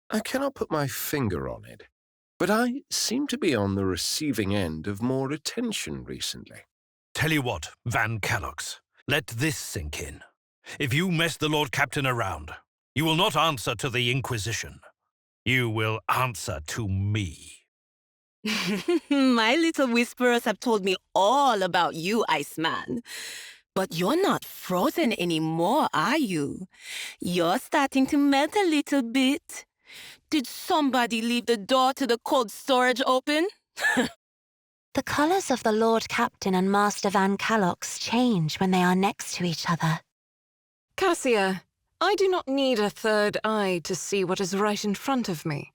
I cannot put my finger on it, but I seem to be on the receiving end of more attention recently. Tell you what, Van Callox, let this sink in. If you mess the Lord Captain around, you will not answer to the Inquisition. You will answer to me. My little whisperers have told me all about you, Iceman. But you're not frozen anymore, are you? You're starting to melt a little bit. Did somebody leave the door to the cold storage open? The colours of the Lord Captain and Master Van Callox change when they are next to each other. Cassia, I do not need a third eye to see what is right in front of me.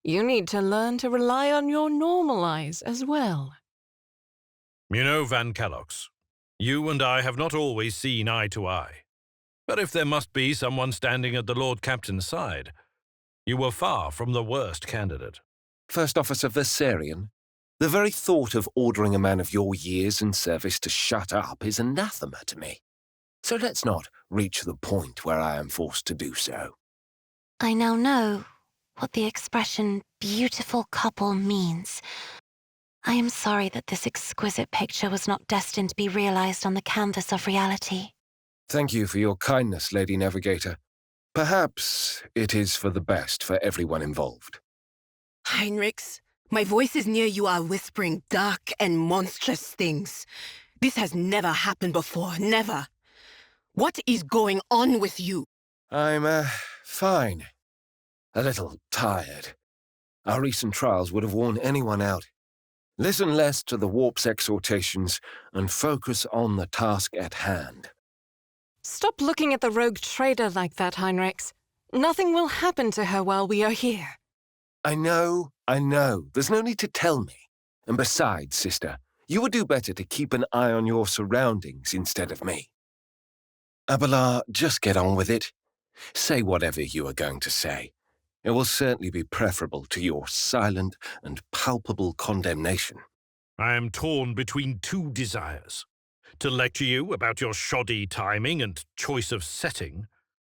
You need to learn to rely on your normal eyes as well. You know, Van Callox, you and I have not always seen eye to eye. But if there must be someone standing at the Lord Captain's side, you were far from the worst candidate. First Officer Viserion, the very thought of ordering a man of your years and service to shut up is anathema to me. So let's not reach the point where I am forced to do so. I now know what the expression beautiful couple means. I am sorry that this exquisite picture was not destined to be realized on the canvas of reality. Thank you for your kindness, Lady Navigator. Perhaps it is for the best for everyone involved. Heinrichs, my voices near you are whispering dark and monstrous things. This has never happened before, never. What is going on with you? I'm, fine. A little tired. Our recent trials would have worn anyone out. Listen less to the warp's exhortations and focus on the task at hand. Stop looking at the rogue trader like that, Heinrichs. Nothing will happen to her while we are here. I know. There's no need to tell me. And besides, sister, you would do better to keep an eye on your surroundings instead of me. Abelard, just get on with it. Say whatever you are going to say. It will certainly be preferable to your silent and palpable condemnation. I am torn between two desires. To lecture you about your shoddy timing and choice of setting,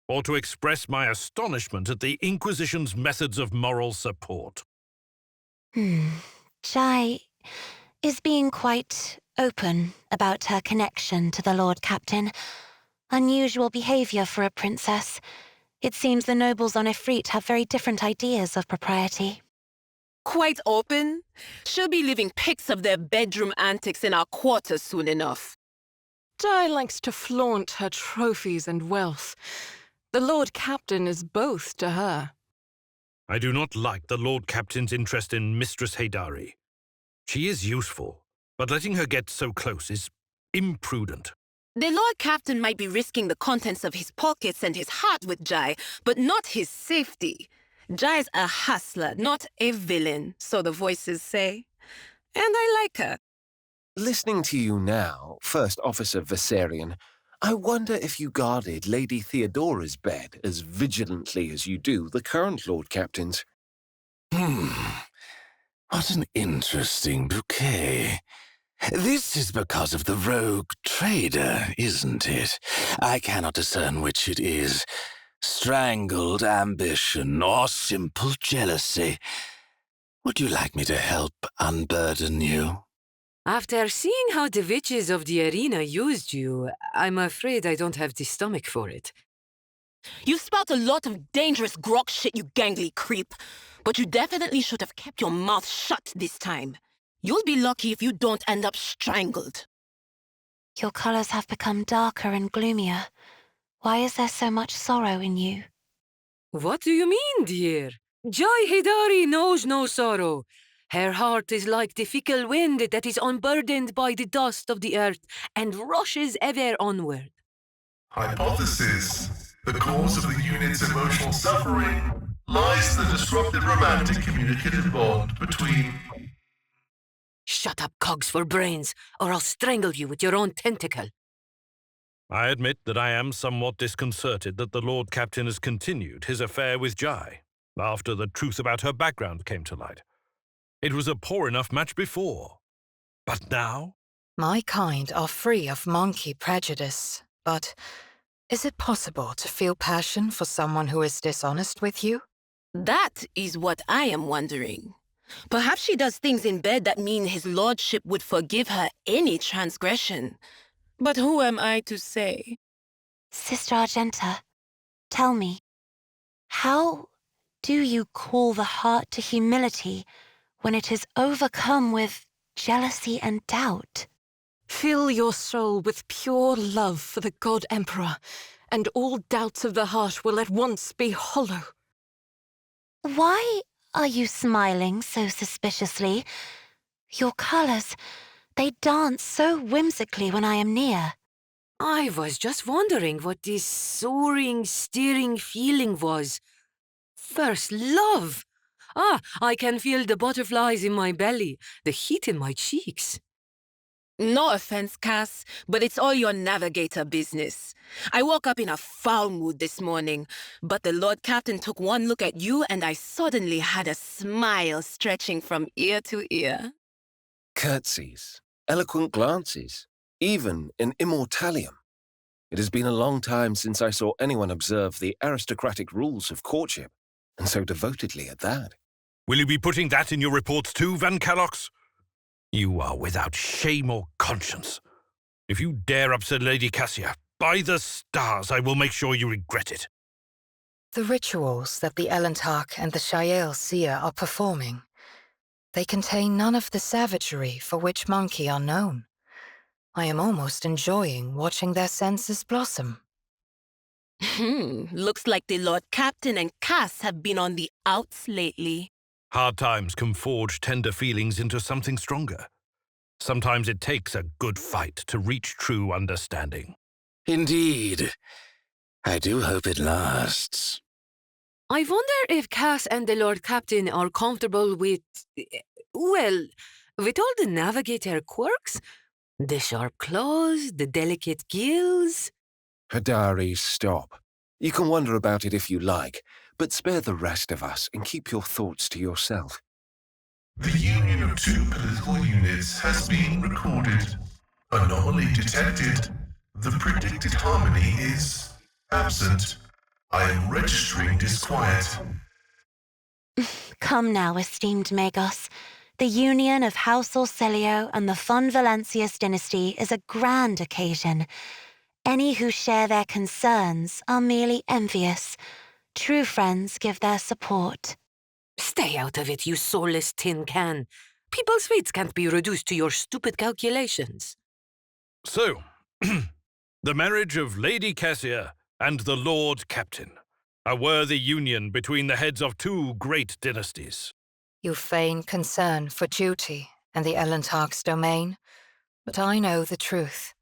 or to express my astonishment at the Inquisition's methods of moral support. Jai is being quite open about her connection to the Lord Captain. Unusual behavior for a princess. It seems the nobles on Ifrit have very different ideas of propriety. Quite open? She'll be leaving pics of their bedroom antics in our quarters soon enough. Jai likes to flaunt her trophies and wealth. The Lord Captain is both to her. I do not like the Lord Captain's interest in Mistress Haydari. She is useful, but letting her get so close is imprudent. The Lord Captain might be risking the contents of his pockets and his heart with Jai, but not his safety. Jai's a hustler, not a villain, so the voices say. And I like her. Listening to you now, First Officer Viserion, I wonder if you guarded Lady Theodora's bed as vigilantly as you do the current Lord Captain's. What an interesting bouquet. This is because of the rogue trader, isn't it? I cannot discern which it is. Strangled ambition or simple jealousy. Would you like me to help unburden you? After seeing how the witches of the arena used you, I'm afraid I don't have the stomach for it. You spout a lot of dangerous grok shit, you gangly creep. But you definitely should have kept your mouth shut this time. You'll be lucky if you don't end up strangled. Your colours have become darker and gloomier. Why is there so much sorrow in you? What do you mean, dear? Jai Hidari knows no sorrow. Her heart is like the fickle wind that is unburdened by the dust of the earth and rushes ever onward. Hypothesis. The cause of the unit's emotional suffering lies in the disrupted romantic communicative bond between... Shut up, cogs for brains, or I'll strangle you with your own tentacle. I admit that I am somewhat disconcerted that the Lord Captain has continued his affair with Jai, after the truth about her background came to light. It was a poor enough match before. But now? My kind are free of monkey prejudice, but is it possible to feel passion for someone who is dishonest with you? That is what I am wondering. Perhaps she does things in bed that mean his lordship would forgive her any transgression. But who am I to say? Sister Argenta, tell me, how do you call the heart to humility when it is overcome with jealousy and doubt? Fill your soul with pure love for the God Emperor, and all doubts of the heart will at once be hollow. Why are you smiling so suspiciously? Your colors, they dance so whimsically when I am near. I was just wondering what this soaring, stirring feeling was. First love! Ah, I can feel the butterflies in my belly, the heat in my cheeks. No offense, Cass, but it's all your navigator business. I woke up in a foul mood this morning, but the Lord Captain took one look at you and I suddenly had a smile stretching from ear to ear. Curtsies, eloquent glances, even an immortalium. It has been a long time since I saw anyone observe the aristocratic rules of courtship, and so devotedly at that. Will you be putting that in your reports too, Van Callox? You are without shame or conscience. If you dare upset Lady Cassia, by the stars, I will make sure you regret it. The rituals that the Elentarch and the Shael seer are performing, they contain none of the savagery for which Monkey are known. I am almost enjoying watching their senses blossom. Looks like the Lord Captain and Cass have been on the outs lately. Hard times can forge tender feelings into something stronger. Sometimes it takes a good fight to reach true understanding. Indeed. I do hope it lasts. I wonder if Cass and the Lord Captain are comfortable with, well, with all the navigator quirks? The sharp claws, the delicate gills. Hadari, stop. You can wonder about it if you like, but spare the rest of us and keep your thoughts to yourself. The union of two political units has been recorded. Anomaly detected. The predicted harmony is absent. I am registering disquiet. Come now, esteemed Magos. The union of House Orselio and the Von Valancius dynasty is a grand occasion. Any who share their concerns are merely envious. True friends give their support. Stay out of it, you soulless tin can. People's fates can't be reduced to your stupid calculations. So, the marriage of Lady Cassia and the Lord Captain. A worthy union between the heads of two great dynasties. You feign concern for duty and the Elentarch's domain, but I know the truth.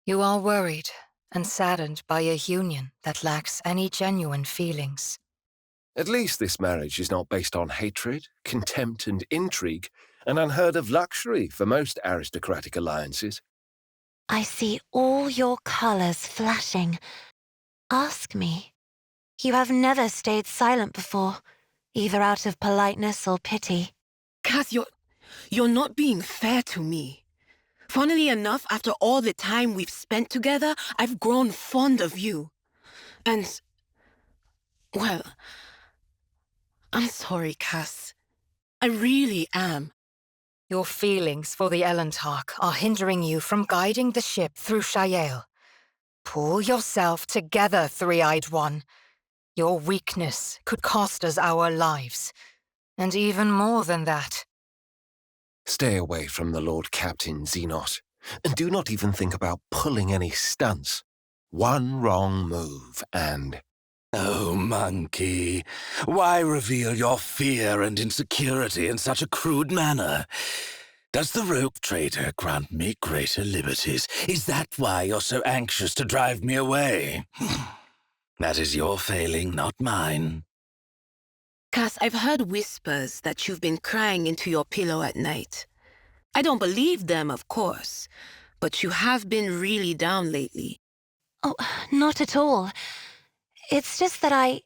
You are worried and saddened by a union that lacks any genuine feelings. At least this marriage is not based on hatred, contempt, and intrigue, an unheard of luxury for most aristocratic alliances. I see all your colors flashing. Ask me. You have never stayed silent before, either out of politeness or pity. Cass, you're not being fair to me. Funnily enough, after all the time we've spent together, I've grown fond of you. And, well, I'm sorry, Cass. I really am. Your feelings for the Elentarch are hindering you from guiding the ship through Shael. Pull yourself together, Three-Eyed One. Your weakness could cost us our lives. And even more than that. Stay away from the Lord Captain, Xenos, and do not even think about pulling any stunts. One wrong move and... Oh, Monkey, why reveal your fear and insecurity in such a crude manner? Does the rogue trader grant me greater liberties? Is that why you're so anxious to drive me away? That is your failing, not mine. Cass, I've heard whispers that you've been crying into your pillow at night. I don't believe them, of course, but you have been really down lately. Oh, not at all. It's just that I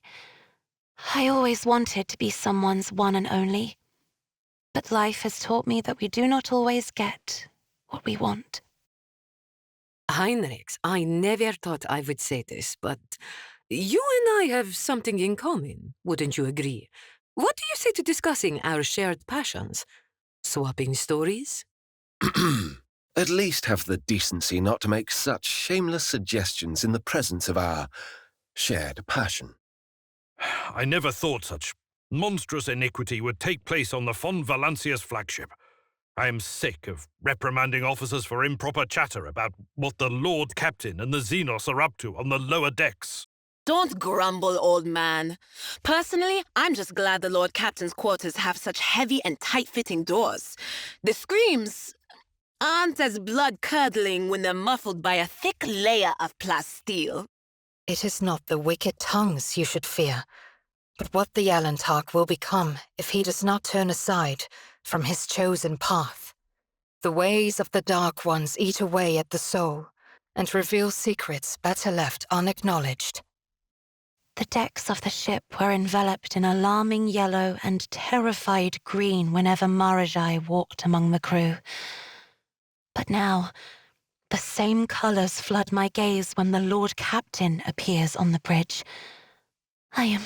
always wanted to be someone's one and only. But life has taught me that we do not always get what we want. Heinrichs, I never thought I would say this, but You and I have something in common, wouldn't you agree? What do you say to discussing our shared passions? Swapping stories? At least have the decency not to make such shameless suggestions in the presence of our shared passion. I never thought such monstrous iniquity would take place on the Von Valancia's flagship. I am sick of reprimanding officers for improper chatter about what the Lord Captain and the Xenos are up to on the lower decks. Don't grumble, old man. Personally, I'm just glad the Lord Captain's quarters have such heavy and tight-fitting doors. The screams aren't as blood-curdling when they're muffled by a thick layer of plasteel. It is not the wicked tongues you should fear, but what the Alantark will become if he does not turn aside from his chosen path. The ways of the Dark Ones eat away at the soul and reveal secrets better left unacknowledged. The decks of the ship were enveloped in alarming yellow and terrified green whenever Marajai walked among the crew. But now, the same colors flood my gaze when the Lord Captain appears on the bridge. I am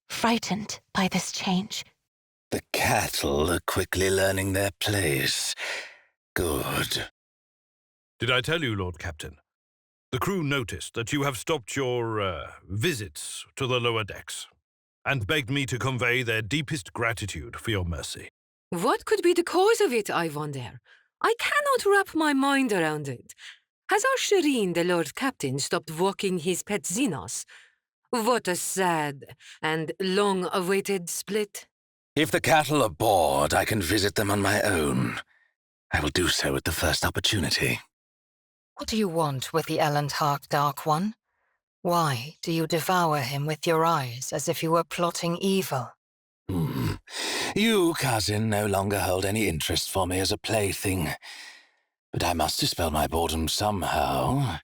frightened by this change. The cattle are quickly learning their place. Good. Did I tell you, Lord Captain? The crew noticed that you have stopped your visits to the lower decks and begged me to convey their deepest gratitude for your mercy. What could be the cause of it, I wonder? I cannot wrap my mind around it. Has our Shireen, the Lord Captain, stopped walking his pet Xenos? What a sad and long-awaited split. If the cattle are bored, I can visit them on my own. I will do so at the first opportunity. What do you want with the Alantark, Dark One? Why do you devour him with your eyes as if you were plotting evil? You, cousin, no longer hold any interest for me as a plaything. But I must dispel my boredom somehow,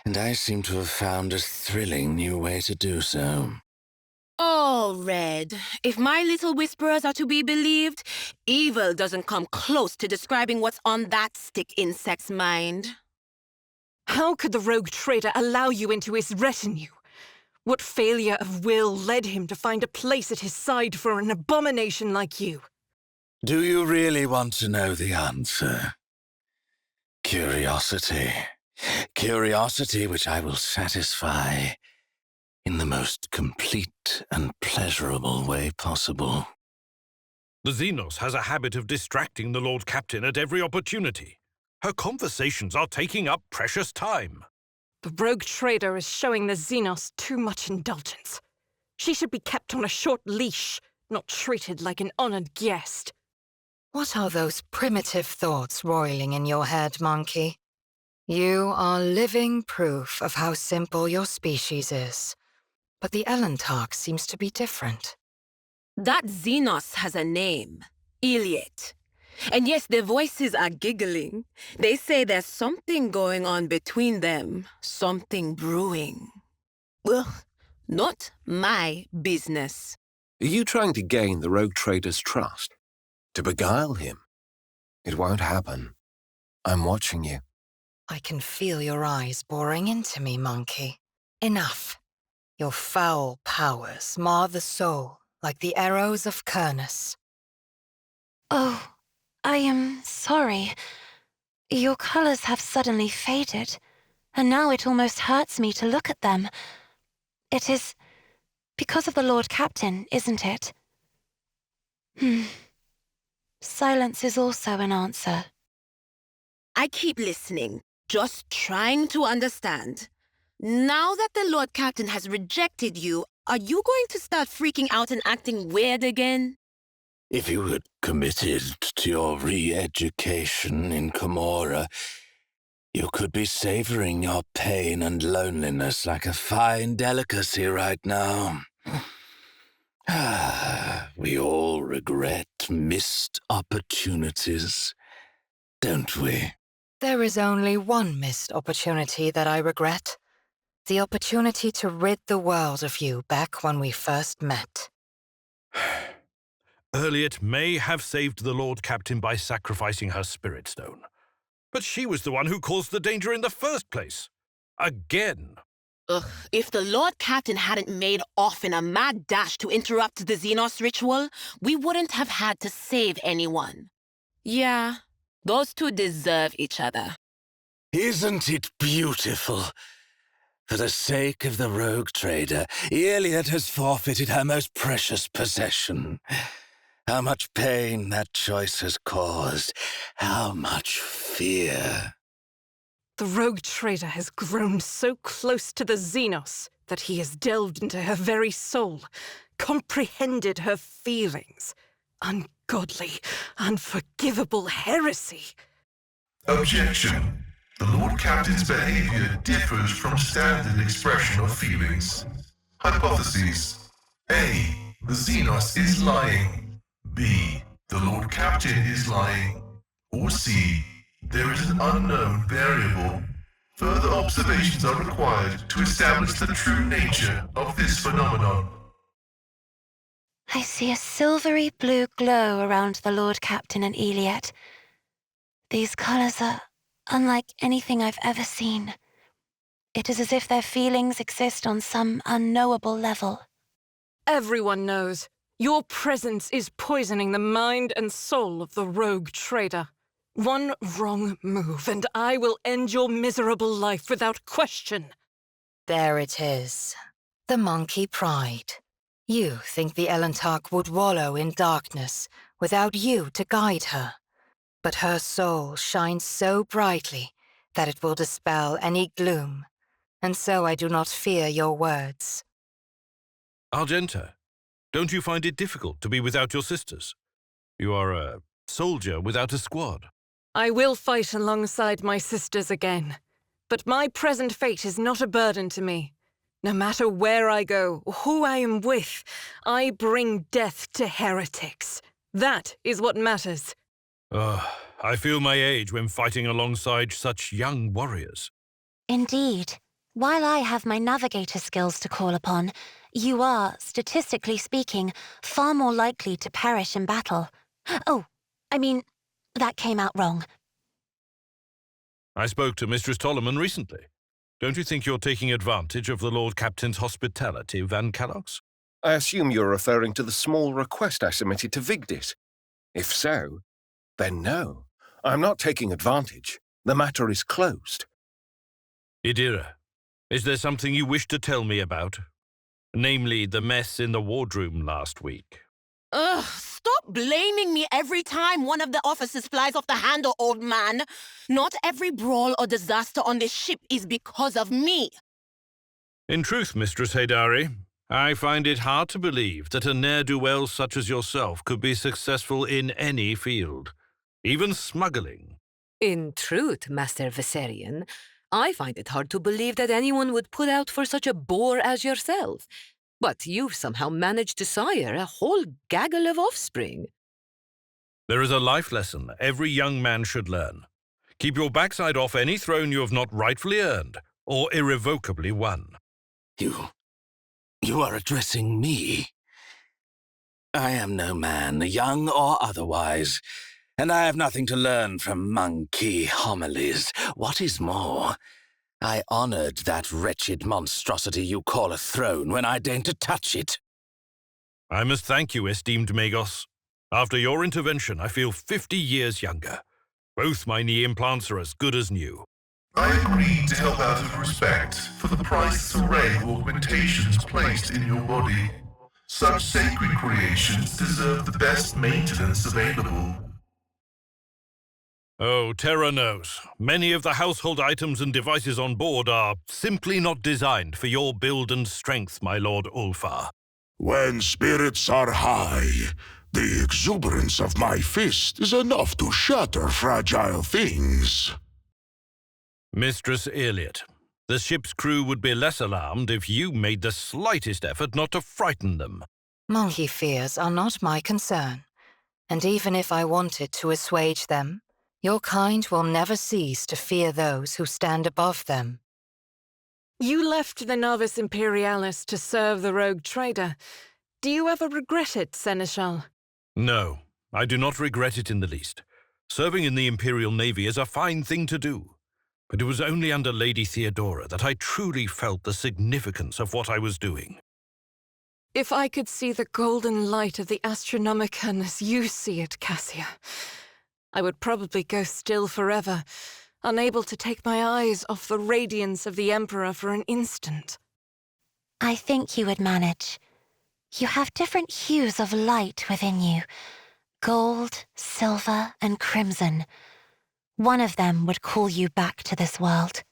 and I seem to have found a thrilling new way to do so. Oh, Red, if my little whisperers are to be believed, evil doesn't come close to describing what's on that stick insect's mind. How could the rogue trader allow you into his retinue? What failure of will led him to find a place at his side for an abomination like you? Do you really want to know the answer? Curiosity. Curiosity which I will satisfy in the most complete and pleasurable way possible. The Xenos has a habit of distracting the Lord Captain at every opportunity. Her conversations are taking up precious time. The rogue trader is showing the Xenos too much indulgence. She should be kept on a short leash, not treated like an honored guest. What are those primitive thoughts roiling in your head, monkey? You are living proof of how simple your species is. But the Alantark seems to be different. That Xenos has a name, Iliet. And yes, their voices are giggling. They say there's something going on between them, something brewing. Well, not my business. Are you trying to gain the rogue trader's trust? To beguile him? It won't happen. I'm watching you. I can feel your eyes boring into me, monkey. Enough. Your foul powers mar the soul like the arrows of Kurnus. Oh, I am sorry. Your colors have suddenly faded, and now it almost hurts me to look at them. It is because of the Lord Captain, isn't it? Silence is also an answer. I keep listening, just trying to understand. Now that the Lord Captain has rejected you, are you going to start freaking out and acting weird again? If you had committed to your re-education in Komora, you could be savoring your pain and loneliness like a fine delicacy right now. We all regret missed opportunities, don't we? There is only one missed opportunity that I regret. The opportunity to rid the world of you back when we first met. Erliet may have saved the Lord Captain by sacrificing her spirit stone. But she was the one who caused the danger in the first place. Again. Ugh, if the Lord Captain hadn't made off in a mad dash to interrupt the Xenos ritual, we wouldn't have had to save anyone. Yeah, those two deserve each other. Isn't it beautiful? For the sake of the rogue trader, Iliad has forfeited her most precious possession. How much pain that choice has caused. How much fear. The rogue trader has grown so close to the Xenos that he has delved into her very soul, comprehended her feelings. Ungodly, unforgivable heresy. Objection. The Lord Captain's behavior differs from standard expression of feelings. Hypotheses. A. The Xenos is lying. B. The Lord Captain is lying. Or C. There is an unknown variable. Further observations are required to establish the true nature of this phenomenon. I see a silvery blue glow around the Lord Captain and Iliad. These colors are unlike anything I've ever seen. It is as if their feelings exist on some unknowable level. Everyone knows. Your presence is poisoning the mind and soul of the rogue trader. One wrong move, and I will end your miserable life without question. There it is. The monkey pride. You think the Elentark would wallow in darkness without you to guide her. But her soul shines so brightly that it will dispel any gloom, and so I do not fear your words. Argenta, don't you find it difficult to be without your sisters? You are a soldier without a squad. I will fight alongside my sisters again, but my present fate is not a burden to me. No matter where I go or who I am with, I bring death to heretics. That is what matters. I feel my age when fighting alongside such young warriors. Indeed. While I have my navigator skills to call upon, you are, statistically speaking, far more likely to perish in battle. Oh, I mean, that came out wrong. I spoke to Mistress Tolleman recently. Don't you think you're taking advantage of the Lord Captain's hospitality, Van Callox? I assume you're referring to the small request I submitted to Vigdis. If so, then no. I'm not taking advantage. The matter is closed. Idira, is there something you wish to tell me about? Namely, the mess in the wardroom last week. Ugh, stop blaming me every time one of the officers flies off the handle, old man. Not every brawl or disaster on this ship is because of me. In truth, Mistress Haydari, I find it hard to believe that a ne'er-do-well such as yourself could be successful in any field, even smuggling. In truth, Master Viserion, I find it hard to believe that anyone would put out for such a bore as yourself. But you've somehow managed to sire a whole gaggle of offspring. There is a life lesson every young man should learn. Keep your backside off any throne you have not rightfully earned or irrevocably won. You are addressing me. I am no man, young or otherwise, and I have nothing to learn from monkey homilies. What is more, I honored that wretched monstrosity you call a throne when I deigned to touch it. I must thank you, esteemed Magos. After your intervention, I feel 50 years younger. Both my knee implants are as good as new. I agreed to help out of respect for the priceless array of augmentations placed in your body. Such sacred creations deserve the best maintenance available. Oh, Terra knows. Many of the household items and devices on board are simply not designed for your build and strength, my Lord Ulfar. When spirits are high, the exuberance of my fist is enough to shatter fragile things. Mistress Iliad, the ship's crew would be less alarmed if you made the slightest effort not to frighten them. Monkey fears are not my concern, and even if I wanted to assuage them, your kind will never cease to fear those who stand above them. You left the Novice Imperialis to serve the rogue trader. Do you ever regret it, Seneschal? No, I do not regret it in the least. Serving in the Imperial Navy is a fine thing to do. But it was only under Lady Theodora that I truly felt the significance of what I was doing. If I could see the golden light of the Astronomicon as you see it, Cassia, I would probably go still forever, unable to take my eyes off the radiance of the Emperor for an instant. I think you would manage. You have different hues of light within you. Gold, silver, and crimson. One of them would call you back to this world.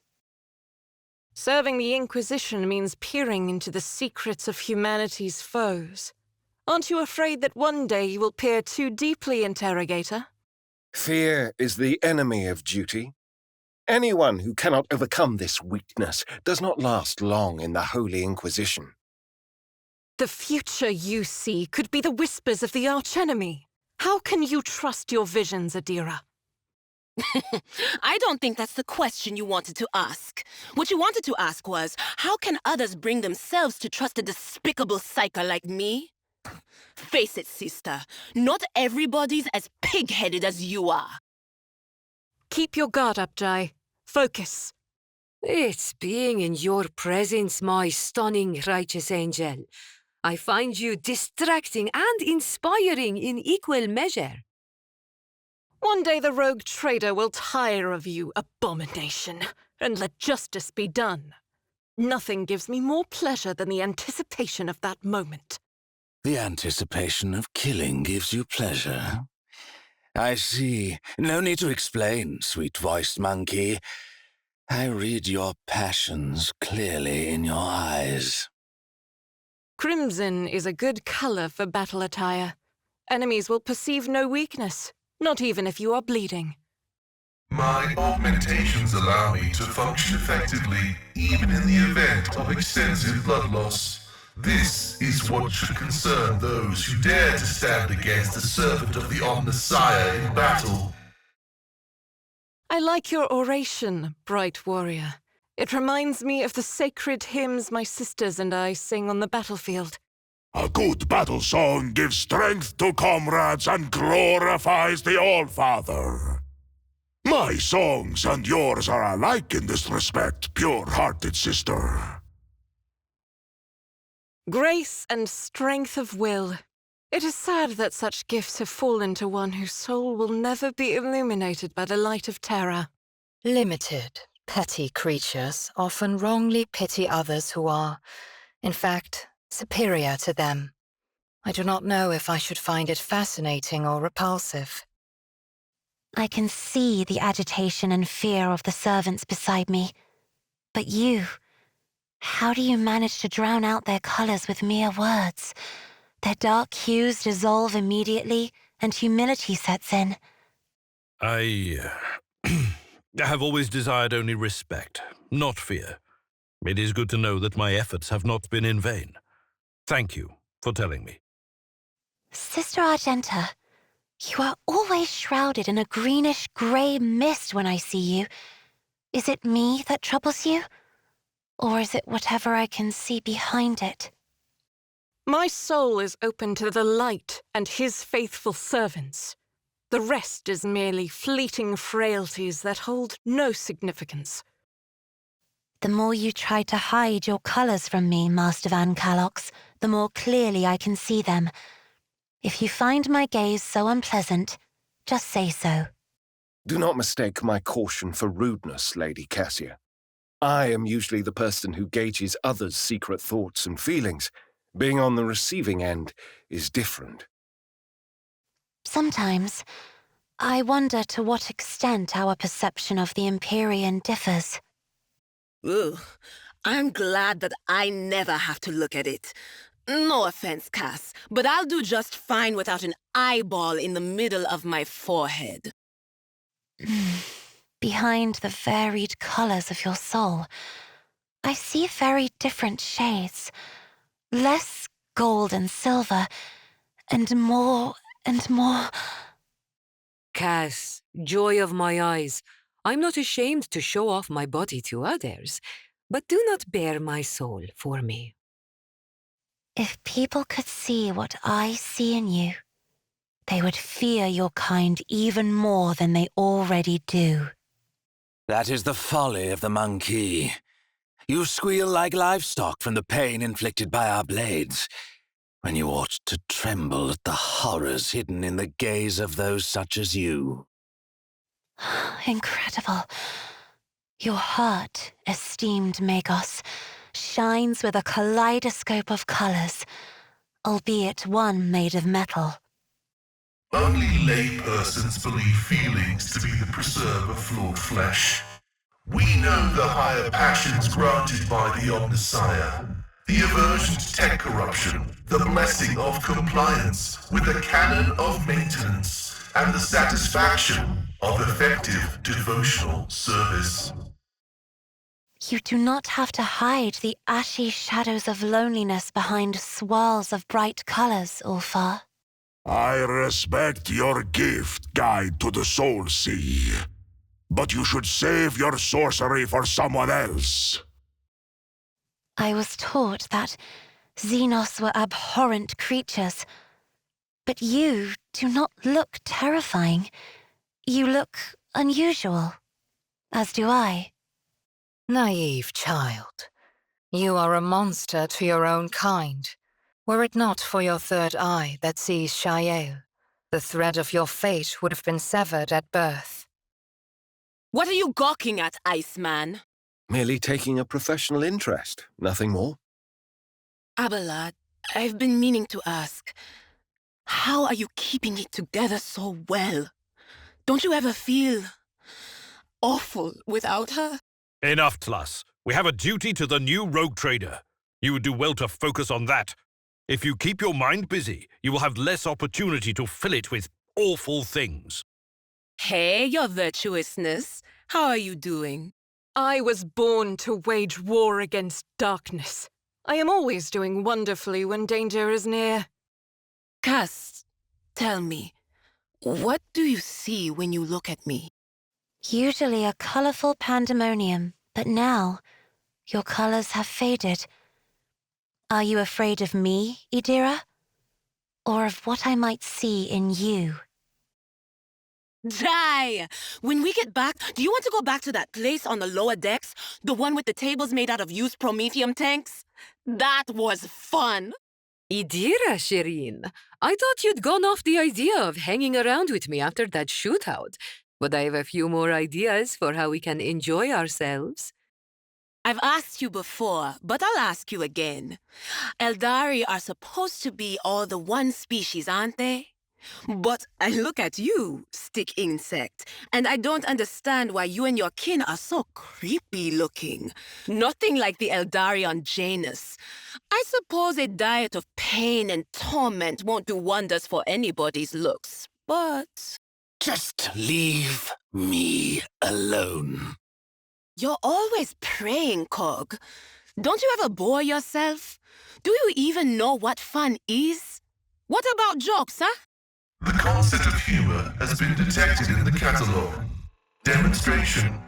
Serving the Inquisition means peering into the secrets of humanity's foes. Aren't you afraid that one day you will peer too deeply, Interrogator? Fear is the enemy of duty. Anyone who cannot overcome this weakness does not last long in the Holy Inquisition. The future you see could be the whispers of the archenemy. How can you trust your visions, Adira? I don't think that's the question you wanted to ask. What you wanted to ask was, how can others bring themselves to trust a despicable psyker like me? Face it, sister. Not everybody's as pig-headed as you are. Keep your guard up, Jai. Focus. It's being in your presence, my stunning righteous angel. I find you distracting and inspiring in equal measure. One day the rogue trader will tire of you, abomination, and let justice be done. Nothing gives me more pleasure than the anticipation of that moment. The anticipation of killing gives you pleasure. I see. No need to explain, sweet-voiced monkey. I read your passions clearly in your eyes. Crimson is a good color for battle attire. Enemies will perceive no weakness, not even if you are bleeding. My augmentations allow me to function effectively, even in the event of extensive blood loss. This is what should concern those who dare to stand against the servant of the Omnissiah in battle. I like your oration, bright warrior. It reminds me of the sacred hymns my sisters and I sing on the battlefield. A good battle song gives strength to comrades and glorifies the All-Father. My songs and yours are alike in this respect, pure-hearted sister. Grace and strength of will. It is sad that such gifts have fallen to one whose soul will never be illuminated by the light of terror. Limited, petty creatures often wrongly pity others who are, in fact, superior to them. I do not know if I should find it fascinating or repulsive. I can see the agitation and fear of the servants beside me. But you, how do you manage to drown out their colors with mere words? Their dark hues dissolve immediately, and humility sets in. I have always desired only respect, not fear. It is good to know that my efforts have not been in vain. Thank you for telling me. Sister Argenta, you are always shrouded in a greenish-grey mist when I see you. Is it me that troubles you? Or is it whatever I can see behind it? My soul is open to the light and his faithful servants. The rest is merely fleeting frailties that hold no significance. The more you try to hide your colors from me, Master Van Calox, the more clearly I can see them. If you find my gaze so unpleasant, just say so. Do not mistake my caution for rudeness, Lady Cassia. I am usually the person who gauges others' secret thoughts and feelings. Being on the receiving end is different. Sometimes, I wonder to what extent our perception of the Empyrean differs. Ooh, I'm glad that I never have to look at it. No offense, Cass, but I'll do just fine without an eyeball in the middle of my forehead. Behind the varied colors of your soul, I see very different shades. Less gold and silver, and more and more... Cass, joy of my eyes, I'm not ashamed to show off my body to others, but do not bare my soul for me. If people could see what I see in you, they would fear your kind even more than they already do. That is the folly of the monkey. You squeal like livestock from the pain inflicted by our blades, when you ought to tremble at the horrors hidden in the gaze of those such as you. Incredible. Your heart, esteemed Magos, shines with a kaleidoscope of colors, albeit one made of metal. Only laypersons believe feelings to be the preserve of flawed flesh. We know the higher passions granted by the Omnissiah, the aversion to tech corruption, the blessing of compliance with the canon of maintenance, and the satisfaction of effective devotional service. You do not have to hide the ashy shadows of loneliness behind swirls of bright colors, Ulfar. I respect your gift, Guide to the Soul Sea. But you should save your sorcery for someone else. I was taught that Xenos were abhorrent creatures. But you do not look terrifying. You look unusual. As do I. Naive child. You are a monster to your own kind. Were it not for your third eye that sees Shael, the thread of your fate would have been severed at birth. What are you gawking at, Iceman? Merely taking a professional interest, nothing more. Abelard, I've been meaning to ask, how are you keeping it together so well? Don't you ever feel awful without her? Enough, Tlas. We have a duty to the new rogue trader. You would do well to focus on that. If you keep your mind busy, you will have less opportunity to fill it with awful things. Hey, your virtuousness. How are you doing? I was born to wage war against darkness. I am always doing wonderfully when danger is near. Cass, tell me, what do you see when you look at me? Usually a colorful pandemonium, but now your colors have faded. Are you afraid of me, Idira? Or of what I might see in you? Die! When we get back, do you want to go back to that place on the lower decks? The one with the tables made out of used promethium tanks? That was fun! Idira, Shireen. I thought you'd gone off the idea of hanging around with me after that shootout. But I have a few more ideas for how we can enjoy ourselves. I've asked you before, but I'll ask you again. Eldari are supposed to be all the one species, aren't they? But I look at you, stick insect, and I don't understand why you and your kin are so creepy looking. Nothing like the Eldari on Janus. I suppose a diet of pain and torment won't do wonders for anybody's looks, but... Just leave me alone. You're always praying, Cog. Don't you ever bore yourself? Do you even know what fun is? What about jokes, huh? The concept of humor has been detected in the catalogue. Demonstration.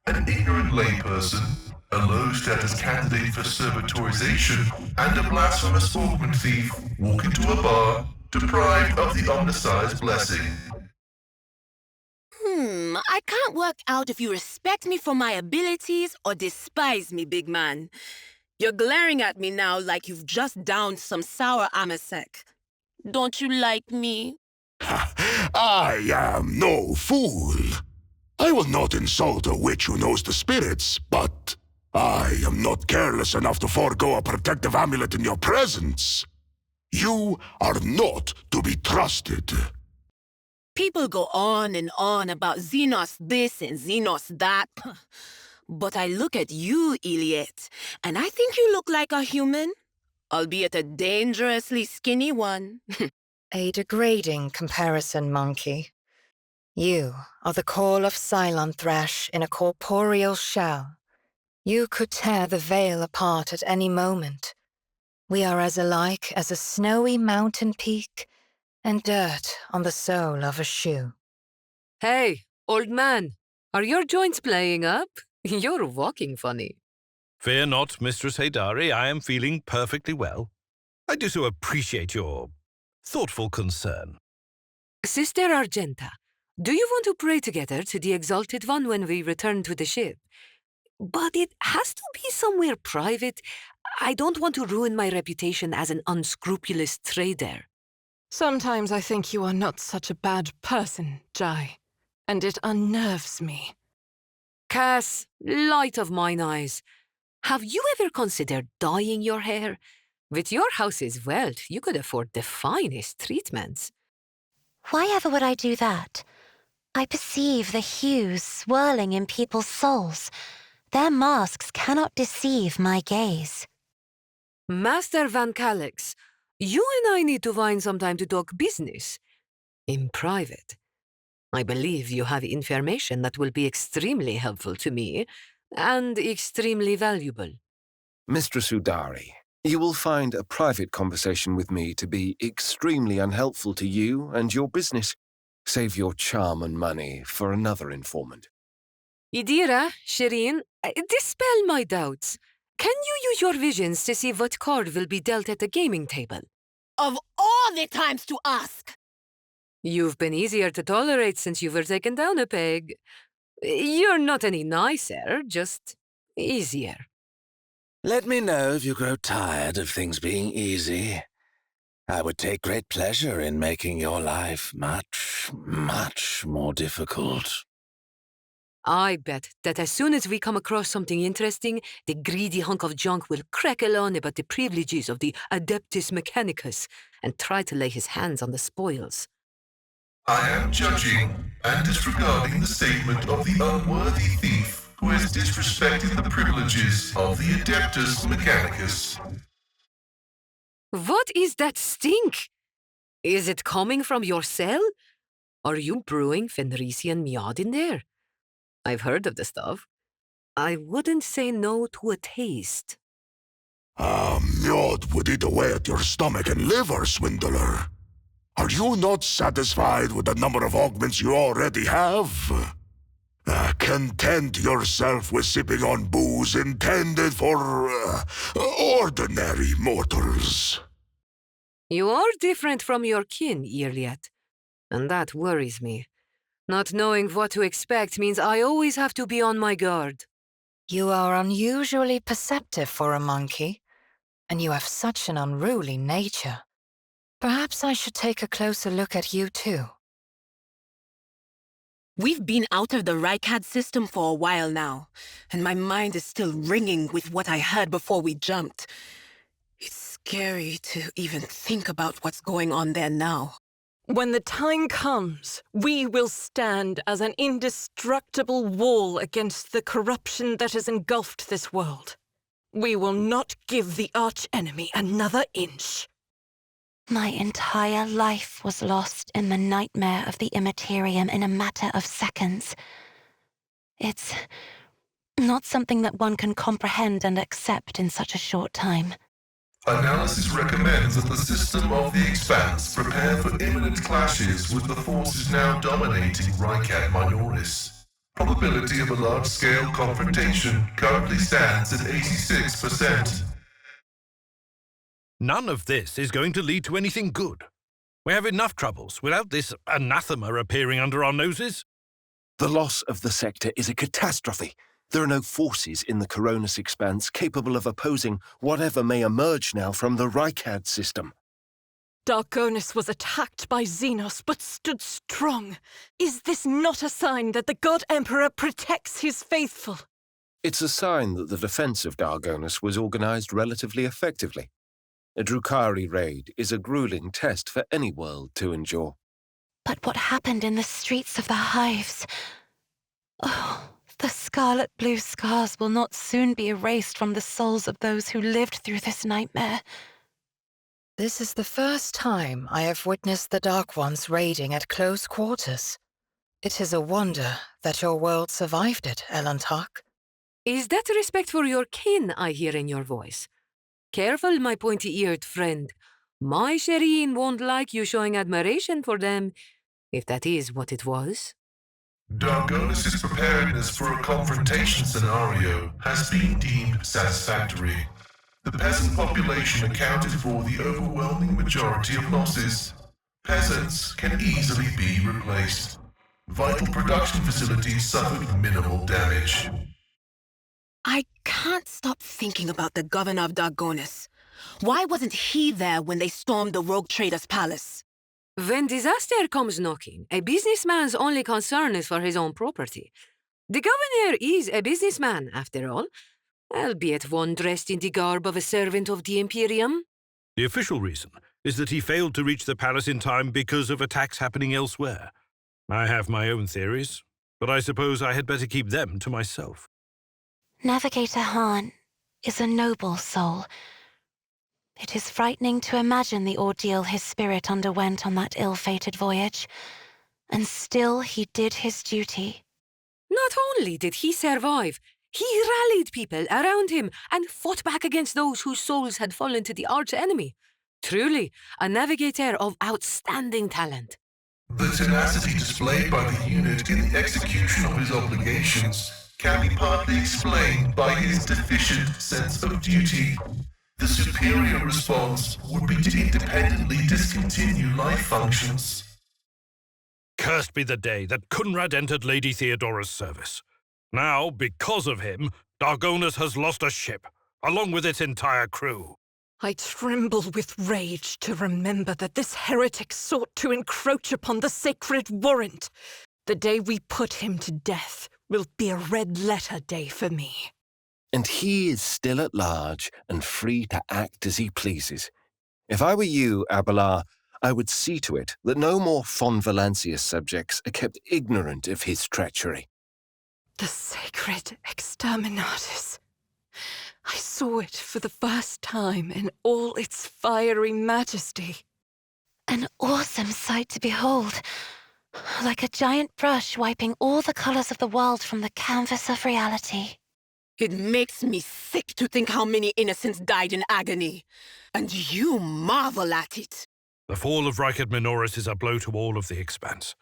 An ignorant layperson, a low-status candidate for servitorization, and a blasphemous augment thief walk into a bar, deprived of the Omnissiah's blessing. I can't work out if you respect me for my abilities or despise me, big man. You're glaring at me now like you've just downed some sour amasek. Don't you like me? I am no fool. I will not insult a witch who knows the spirits, but I am not careless enough to forego a protective amulet in your presence. You are not to be trusted. People go on and on about Xenos this and Xenos that. But I look at you, Iliet, and I think you look like a human, albeit a dangerously skinny one. A degrading comparison, monkey. You are the call of Cylon Thrash in a corporeal shell. You could tear the veil apart at any moment. We are as alike as a snowy mountain peak and dirt on the sole of a shoe. Hey, old man, are your joints playing up? You're walking funny. Fear not, Mistress Haydari, I am feeling perfectly well. I do so appreciate your thoughtful concern. Sister Argenta, Do you want to pray together to the Exalted One when we return to the ship? But it has to be somewhere private. I don't want to ruin my reputation as an unscrupulous trader. Sometimes I think you are not such a bad person, Jai, and it unnerves me. Cass, light of mine eyes, have you ever considered dyeing your hair? With your house's wealth, you could afford the finest treatments. Why ever would I do that? I perceive the hues swirling in people's souls. Their masks cannot deceive my gaze. Master Van Calix, you and I need to find some time to talk business. In private. I believe you have information that will be extremely helpful to me, and extremely valuable. Mistress Udari, you will find a private conversation with me to be extremely unhelpful to you and your business. Save your charm and money for another informant. Idira, Shireen, dispel my doubts. Can you use your visions to see what card will be dealt at the gaming table? Of all the times to ask! You've been easier to tolerate since you were taken down a peg. You're not any nicer, just easier. Let me know if you grow tired of things being easy. I would take great pleasure in making your life much, much more difficult. I bet that as soon as we come across something interesting, the greedy hunk of junk will crackle on about the privileges of the Adeptus Mechanicus and try to lay his hands on the spoils. I am judging and disregarding the statement of the unworthy thief who has disrespected the privileges of the Adeptus Mechanicus. What is that stink? Is it coming from your cell? Are you brewing Fenrisian mead in there? I've heard of the stuff. I wouldn't say no to a taste. Mead would eat away at your stomach and liver, swindler. Are you not satisfied with the number of augments you already have? Content yourself with sipping on booze intended for ordinary mortals. You are different from your kin, Irliat, and that worries me. Not knowing what to expect means I always have to be on my guard. You are unusually perceptive for a monkey, and you have such an unruly nature. Perhaps I should take a closer look at you too. We've been out of the Rykad system for a while now, and my mind is still ringing with what I heard before we jumped. It's scary to even think about what's going on there now. When the time comes, we will stand as an indestructible wall against the corruption that has engulfed this world. We will not give the archenemy another inch. My entire life was lost in the nightmare of the Immaterium in a matter of seconds. It's not something that one can comprehend and accept in such a short time. Analysis recommends that the system of the Expanse prepare for imminent clashes with the forces now dominating Rykad Minoris. Probability of a large-scale confrontation currently stands at 86%. None of this is going to lead to anything good. We have enough troubles without this anathema appearing under our noses. The loss of the sector is a catastrophe. There are no forces in the Coronis Expanse capable of opposing whatever may emerge now from the Rykad system. Dargonus was attacked by Xenos, but stood strong. Is this not a sign that the God Emperor protects his faithful? It's a sign that the defense of Dargonus was organized relatively effectively. A Drukhari raid is a grueling test for any world to endure. But what happened in the streets of the hives? Oh, the scarlet blue scars will not soon be erased from the souls of those who lived through this nightmare. This is the first time I have witnessed the Dark Ones raiding at close quarters. It is a wonder that your world survived it, Elantark. Is that respect for your kin I hear in your voice? Careful, my pointy-eared friend. My Shireen won't like you showing admiration for them, if that is what it was. Dargonus' preparedness for a confrontation scenario has been deemed satisfactory. The peasant population accounted for the overwhelming majority of losses. Peasants can easily be replaced. Vital production facilities suffered minimal damage. I can't stop thinking about the governor of Dargonis. Why wasn't he there when they stormed the rogue trader's palace? When disaster comes knocking, a businessman's only concern is for his own property. The governor is a businessman, after all, albeit one dressed in the garb of a servant of the Imperium. The official reason is that he failed to reach the palace in time because of attacks happening elsewhere. I have my own theories, but I suppose I had better keep them to myself. Navigator Han is a noble soul. It is frightening to imagine the ordeal his spirit underwent on that ill-fated voyage. And still he did his duty. Not only did he survive, he rallied people around him and fought back against those whose souls had fallen to the arch-enemy. Truly, a navigator of outstanding talent. The tenacity displayed by the unit in the execution of his obligations can be partly explained by his deficient sense of duty. The superior response would be to independently discontinue life functions. Cursed be the day that Kunrad entered Lady Theodora's service. Now, because of him, Dargonis has lost a ship, along with its entire crew. I tremble with rage to remember that this heretic sought to encroach upon the sacred warrant. The day we put him to death will be a red-letter day for me. And he is still at large and free to act as he pleases. If I were you, Abelard, I would see to it that no more Von Valancius subjects are kept ignorant of his treachery. The sacred exterminatus. I saw it for the first time in all its fiery majesty. An awesome sight to behold. Like a giant brush wiping all the colors of the world from the canvas of reality. It makes me sick to think how many innocents died in agony. And you marvel at it. The fall of Reichard Minoris is a blow to all of the Expanse.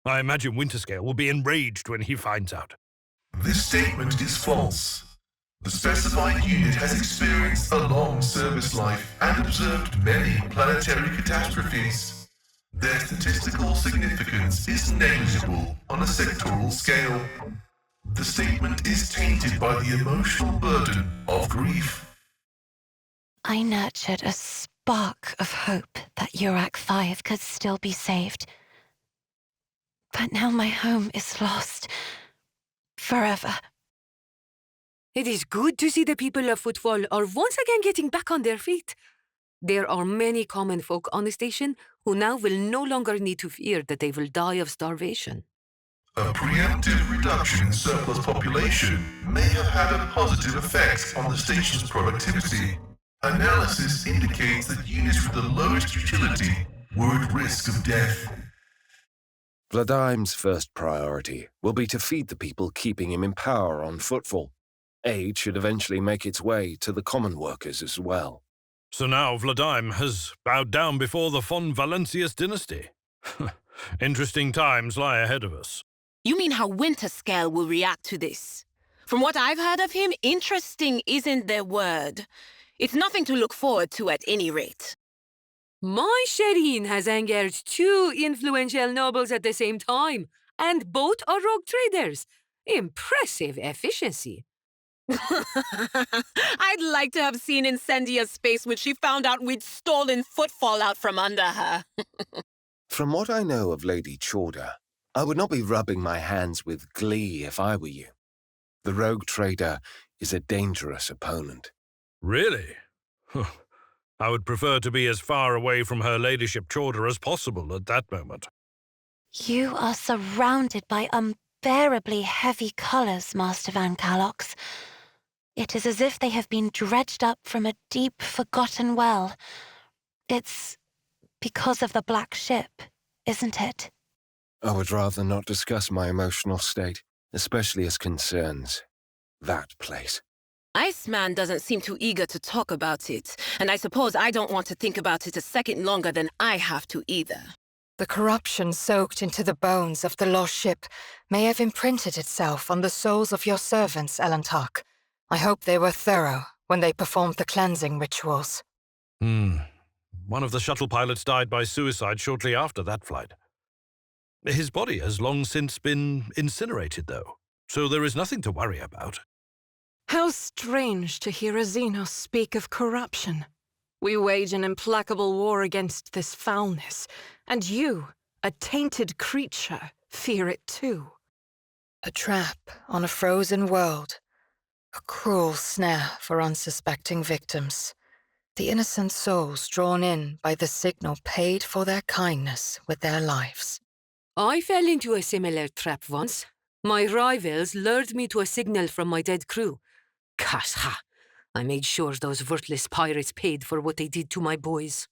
I imagine Winterscale will be enraged when he finds out. This statement is false. The specified unit has experienced a long service life and observed many planetary catastrophes. Their statistical significance is negligible on a sectoral scale. The statement is tainted by the emotional burden of grief. I nurtured a spark of hope that Urak 5 could still be saved. But now my home is lost. Forever. It is good to see the people of Footfall are once again getting back on their feet. There are many common folk on the station who now will no longer need to fear that they will die of starvation. A preemptive reduction in surplus population may have had a positive effect on the station's productivity. Analysis indicates that units with the lowest utility were at risk of death. Vladime's first priority will be to feed the people keeping him in power on Footfall. Aid should eventually make its way to the common workers as well. So now Vladime has bowed down before the Von Valancius dynasty. Interesting times lie ahead of us. You mean how Winterscale will react to this? From what I've heard of him, interesting isn't their word. It's nothing to look forward to at any rate. My Shireen has angered 2 influential nobles at the same time, and both are rogue traders. Impressive efficiency. I'd like to have seen Incendia's face when she found out we'd stolen Footfall out from under her. From what I know of Lady Chorda, I would not be rubbing my hands with glee if I were you. The rogue trader is a dangerous opponent. Really? I would prefer to be as far away from her ladyship Chorda as possible at that moment. You are surrounded by unbearably heavy colors, Master Van Calox. It is as if they have been dredged up from a deep, forgotten well. It's because of the black ship, isn't it? I would rather not discuss my emotional state, especially as concerns that place. Iceman doesn't seem too eager to talk about it, and I suppose I don't want to think about it a second longer than I have to either. The corruption soaked into the bones of the lost ship may have imprinted itself on the souls of your servants, Elantark. I hope they were thorough when they performed the cleansing rituals. One of the shuttle pilots died by suicide shortly after that flight. His body has long since been incinerated, though, so there is nothing to worry about. How strange to hear a Xenos speak of corruption. We wage an implacable war against this foulness, and you, a tainted creature, fear it too. A trap on a frozen world. A cruel snare for unsuspecting victims. The innocent souls drawn in by the signal paid for their kindness with their lives. I fell into a similar trap once. My rivals lured me to a signal from my dead crew. Gosh, ha! I made sure those worthless pirates paid for what they did to my boys.